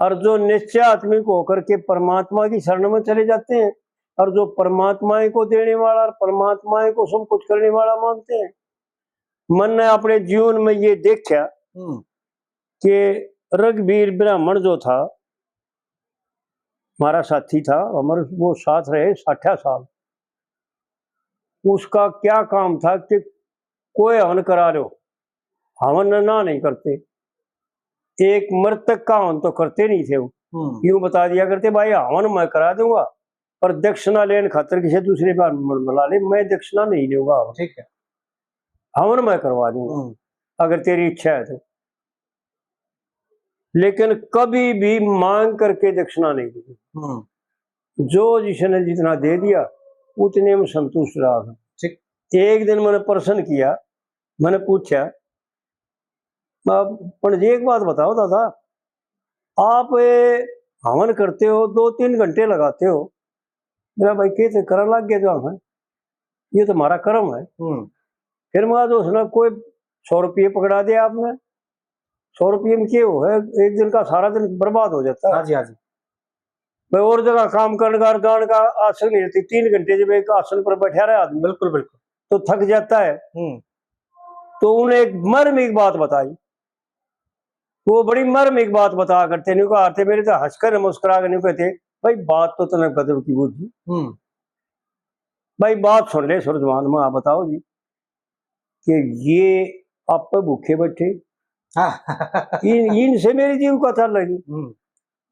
और जो निश्चय आत्मिक होकर के परमात्मा की शरण में चले जाते हैं, और जो परमात्मा को देने वाला और परमात्मा को सब कुछ करने वाला मानते हैं। मन ने अपने जीवन में ये देखा कि रघुवीर ब्राह्मण जो था, हमारा साथी था, हमारे वो साथ रहे 60 साल। उसका क्या काम था कि कोई हवन करा लो, हवन ना नहीं करते। एक मृतक का हवन तो करते नहीं थे वो। यूं बता दिया करते, भाई हवन मैं करा दूंगा, पर दक्षिणा लेने खातर किसी दूसरे बार बुला ले, मैं दक्षिणा नहीं लूंगा। ठीक है, हवन मैं करवा दूंगा अगर तेरी इच्छा है तो, लेकिन कभी भी मांग करके दक्षिणा नहीं दी। जो जिसने जितना दे दिया उतने में संतुष्ट रहा। एक दिन मैंने प्रश्न किया, मैंने पूछा, पंडित जी एक बात बताओ दादा, आप हवन करते हो 2-3 घंटे लगाते हो, मेरा भाई कैसे करा लग गया जो हमें, ये तो हमारा कर्म है। फिर मैं दोस्त कोई 100 रुपये पकड़ा दिया आपने, 100 रुपये में क्या हो है, एक दिन का सारा दिन बर्बाद हो जाता है। हाँ जी, हाँ जी। भाई और जगह काम करने का आसन नहीं रहती, 3 घंटे जब एक आसन पर बैठा रहे आदमी, बिल्कुल बिल्कुल, तो थक जाता है। तो उन्हें एक मर्मिक बात बताई, वो बड़ी मर्मिक बात बता करते नहीं कहते, मेरे तो हंसकर मुस्कुरा कर नहीं कहते, भाई बात तो तूने गदब की बुझी, भाई बात सुन ले सूरजमान में, आप बताओ जी कि ये आप पे भूखे बैठे, इनसे मेरी जीविका चल लगी,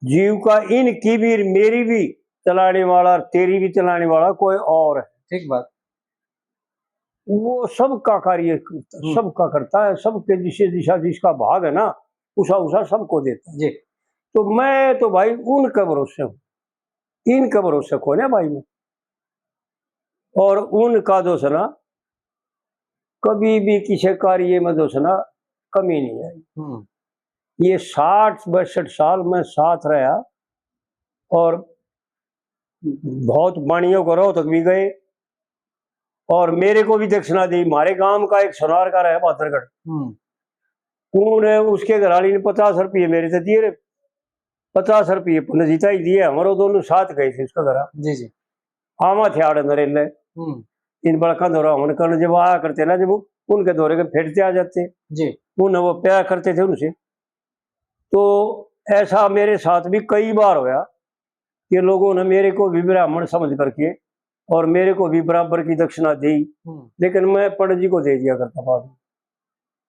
जीविका इनकी भी मेरी भी चलाने वाला और तेरी भी चलाने वाला कोई और है। ठीक बात। वो सबका कार्य सबका करता है, सबके जिसे दिशा जिसका भाग है ना, उषा उषा सबको देता है जी। तो मैं तो भाई उनके भरोसे हूँ, इनके भरोसे कौन है भाई में, और उनका दोष ना कभी भी किसी कार्य में दोष ना कमी नहीं आई। ये 60-62 साल में साथ रहा, और बहुत वाणियों को रोहतक भी गए, और मेरे को भी दक्षिणा दी। हमारे गांव का एक सोनार का रहा पाथरगढ़, उन्होंने उसके घराली ने 50 रुपये मेरे से दिए, 50 रुपये पुनजीता ही दिए, हमारे दोनों साथ गए थे उसका घरा जी जी। आमा थे आड़े नरेले इन बड़का दौरा हमने करने जब आया करते ना, जब उनके दौरे के फेरते आ जाते जी, उन्हें वो प्यार करते थे उनसे। तो ऐसा मेरे साथ भी कई बार होया कि लोगों ने मेरे को भी ब्राह्मण समझ करके और मेरे को भी बराबर की दक्षिणा दी, लेकिन मैं पंडित जी को दे दिया करता बाद में,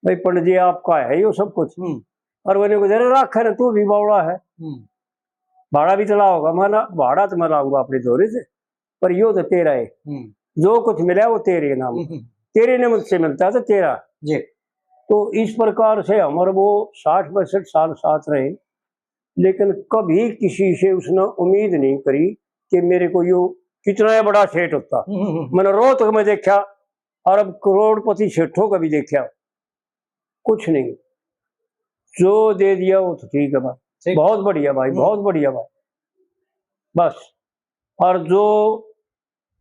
भाई पंडित जी आपका है ये सब कुछ, और मैंने को दे रख है तू भी बावड़ा है, भाड़ा भी चला होगा, मैं ना भाड़ा तो मैं लाऊंगा अपने दौरे से, पर यो तो तेरा है, जो कुछ मिला वो तेरे नाम, तेरे ने मुझसे मिलता है तो तेरा जी। तो इस प्रकार से हमारे वो 60-62 साल साथ रहे, लेकिन कभी किसी से उसने उम्मीद नहीं करी कि मेरे को यो कितना बड़ा सेठ होता। मैंने रोहतक में देखा, और अब करोड़पति सेठों का भी देखा, कुछ नहीं, जो दे दिया वो तो ठीक है भाई, बहुत बढ़िया भाई, बहुत बढ़िया भाई, बस। और जो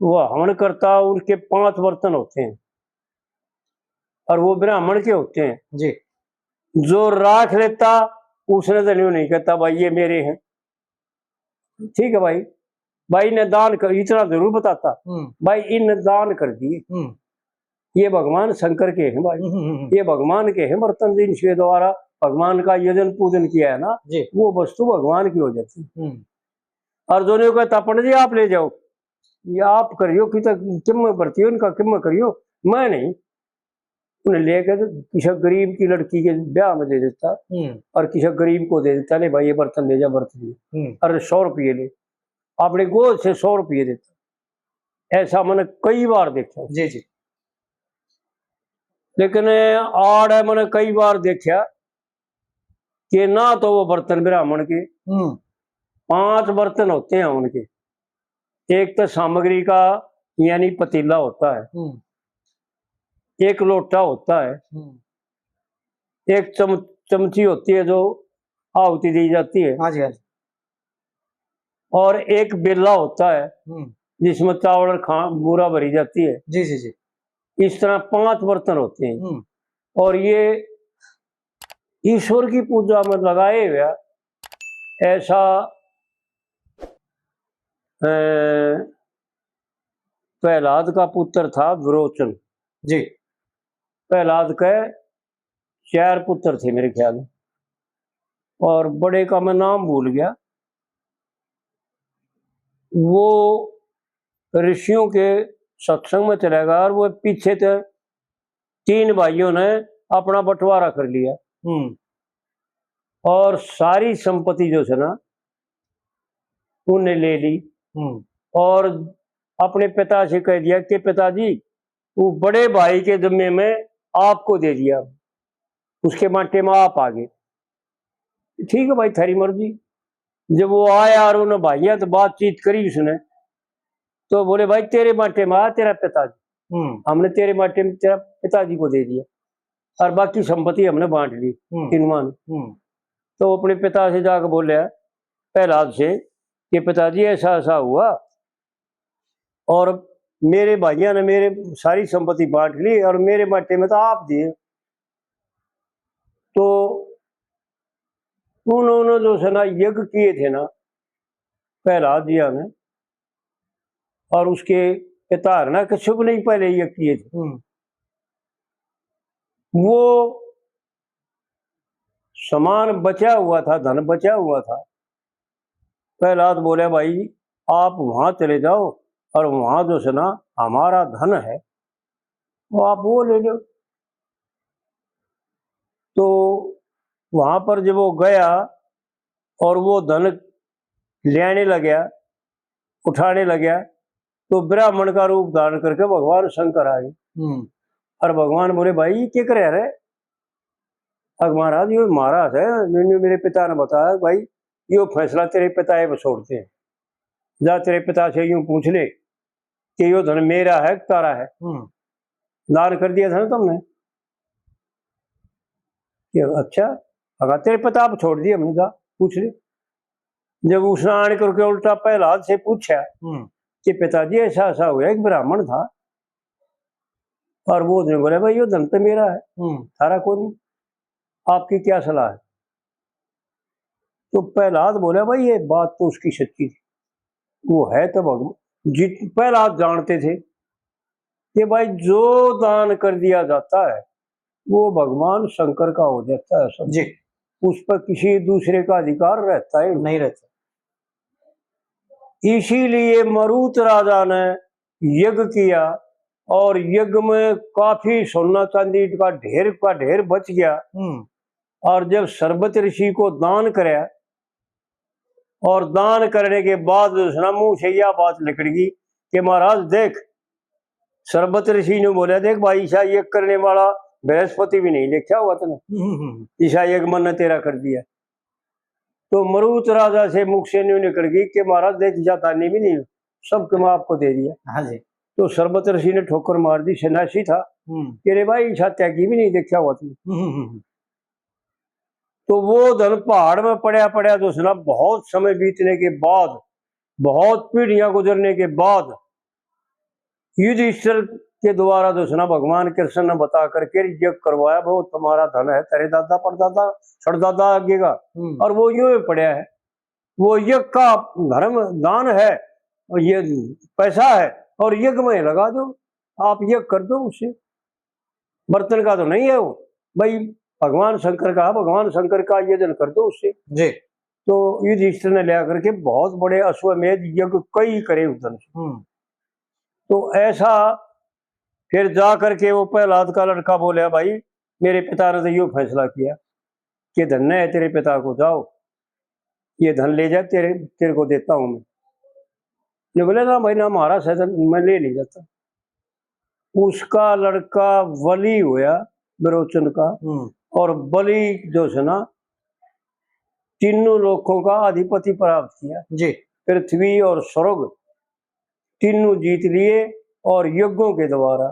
वो हवन करता उनके 5 बर्तन होते हैं, और वो ब्राह्मण के होते हैं जी। जो राख लेता उसने तो नहीं कहता भाई ये मेरे हैं, ठीक है भाई, भाई ने दान कर, इतना जरूर बताता भाई इन दान कर दिए, ये भगवान शंकर के हैं भाई, ये भगवान के हैं बर्तन, जिनके द्वारा भगवान का यजन पूजन किया है ना जी, वो वस्तु भगवान की हो जाती है। और जो नहीं कहता पंडित जी आप ले जाओ, ये आप करियो कि किम बरतियो, इनका किम करियो, मैं नहीं, उन्हें लेकर किसी गरीब की लड़की के ब्याह में दे देता, और किसी गरीब को दे देता, नहीं भाई ये बर्तन ले जा, बर्तन अरे 100 रुपये ले, अपने गोद से 100 रुपये देता। ऐसा मैंने कई बार देखा जी जी। लेकिन आड़ है, मैंने कई बार देखा कि ना तो वो बर्तन ब्राह्मण के 5 बर्तन होते हैं उनके, एक तो सामग्री का यानी पतीला होता है, एक लोटा होता है, एक चमची होती है जो आहुति दी जाती है, हाँ जी हाँ जी, और एक बेला होता है जिसमें चावल और बूरा भरी जाती है जी जी जी। इस तरह 5 बर्तन होते हैं, और ये ईश्वर की पूजा में लगाए हुआ ऐसा प्रहलाद का पुत्र था विरोचन जी। प्रहलाद के 4 पुत्र थे मेरे ख्याल में, और बड़े का मैं नाम भूल गया। वो ऋषियों के सत्संग में चला गया और वो पीछे थे 3 भाइयों ने अपना बंटवारा कर लिया और सारी संपत्ति जो है ना उन्हें ले ली और अपने पिता से कह दिया कि पिताजी वो बड़े भाई के जिम्मे में आपको दे दिया, उसके माटे में आप आ गए। ठीक है भाई, थारी मर्जी। जब वो आया और उन्होंने भाइया तो बातचीत करी उसने, तो बोले भाई तेरे माटे में आ तेरा पिताजी, हमने तेरे माटे में तेरा पिताजी को दे दिया और बाकी संपत्ति हमने बांट ली तीनों ने। तो अपने पिता से जाकर बोले प्रहलाद से कि पिताजी ऐसा ऐसा हुआ और मेरे भाइयों ने मेरे सारी संपत्ति बांट ली और मेरे माटे में तो आप दिए। तो उन्होंने जो है ना यज्ञ किए थे ना प्रहलाद जी ने, और उसके पिता ना कश्यप ने पहले यज्ञ किए थे। वो सामान बचा हुआ था, धन बचा हुआ था। प्रहलाद बोले भाई आप वहां चले जाओ और वहां जो है ना हमारा धन है वो आप वो ले लो। तो वहां पर जब वो गया और वो धन लेने लगा, उठाने लगा, तो ब्राह्मण का रूप धारण करके भगवान शंकर आ गए और भगवान बोले भाई क्या करे रहे? महाराज ये महाराज है, मेरे पिता ने बताया भाई यो फैसला तेरे पिता है छोड़ते हैं, जा तेरे पिता से यूं पूछ ले कि यो धन मेरा है तारा है, दान कर दिया था ना तुमने? अच्छा, अगर तेरे पिता आप छोड़ दिए, हमने जा पूछ ले। जब उसने आने करके उल्टा प्रहलाद से पूछा कि पिताजी ऐसा ऐसा हुआ, एक ब्राह्मण था और वो बोले भाई यो धन तो मेरा है, तारा को नहीं, आपकी क्या सलाह है? तो प्रहलाद बोले भाई ये बात तो उसकी सच्ची थी, वो है तो भगवान। प्रहलाद जानते थे कि भाई जो दान कर दिया जाता है वो भगवान शंकर का हो जाता है सब जी, उस पर किसी दूसरे का अधिकार रहता है नहीं रहता। इसीलिए मरुत राजा ने यज्ञ किया और यज्ञ में काफी सोना चांदी का ढेर बच गया। और जब सरबत ऋषि को दान कराया और दान करने के बाद मुंह से यह बात निकल गई कि महाराज देख, सरबत ऋषि ने बोला देख भाई ईशा यज्ञ करने वाला बृहस्पति भी नहीं देखा हुआ तूने, ईशा यज्ञ मन ने तेरा कर दिया। तो मरुत राजा से मुख से न्यू निकल गई कि महाराज देख ईशा तानी भी नहीं, सब मैं आपको दे दिया। हाँ जी। तो सरबत ऋषि ने ठोकर मार दी, सन्यासी था कि रे भाई ईशा त्यागी भी नहीं देखा हुआ तूने। तो वो धन पहाड़ में पड़ा जो सुना, बहुत समय बीतने के बाद, बहुत पीढ़ियां गुजरने के बाद युधिष्ठिर के द्वारा जो सुना भगवान कृष्ण ने बता करके यज्ञ करवाया, वो तुम्हारा धन है, तेरे दादा परदादा छड़दादा आगे का, और वो यूं पड़ा है, वो यज्ञ का धर्म दान है और ये पैसा है और यज्ञ में लगा दो, आप यज्ञ कर दो उससे, बर्तन का तो नहीं है वो भाई, भगवान शंकर का यज्ञ कर दो उससे जी। तो युधिष्ठिर ने लिया करके बहुत बड़े अश्वमेध यज्ञ कई करे उस दिन से। तो ऐसा फिर जा करके वो प्रहलाद का लड़का बोले भाई मेरे पिता ने तो यो फैसला किया कि धन्य है तेरे पिता को, जाओ ये धन ले जा, तेरे को देता हूं मैं। बोले ना भाई ना महाराज शायद मैं ले नहीं जाता। उसका लड़का बलि हुआ विरोचन का, और बलि जो है ना तीनों लोकों का अधिपति प्राप्त किया जी, पृथ्वी और स्वर्ग तीनों जीत लिए और यज्ञों के द्वारा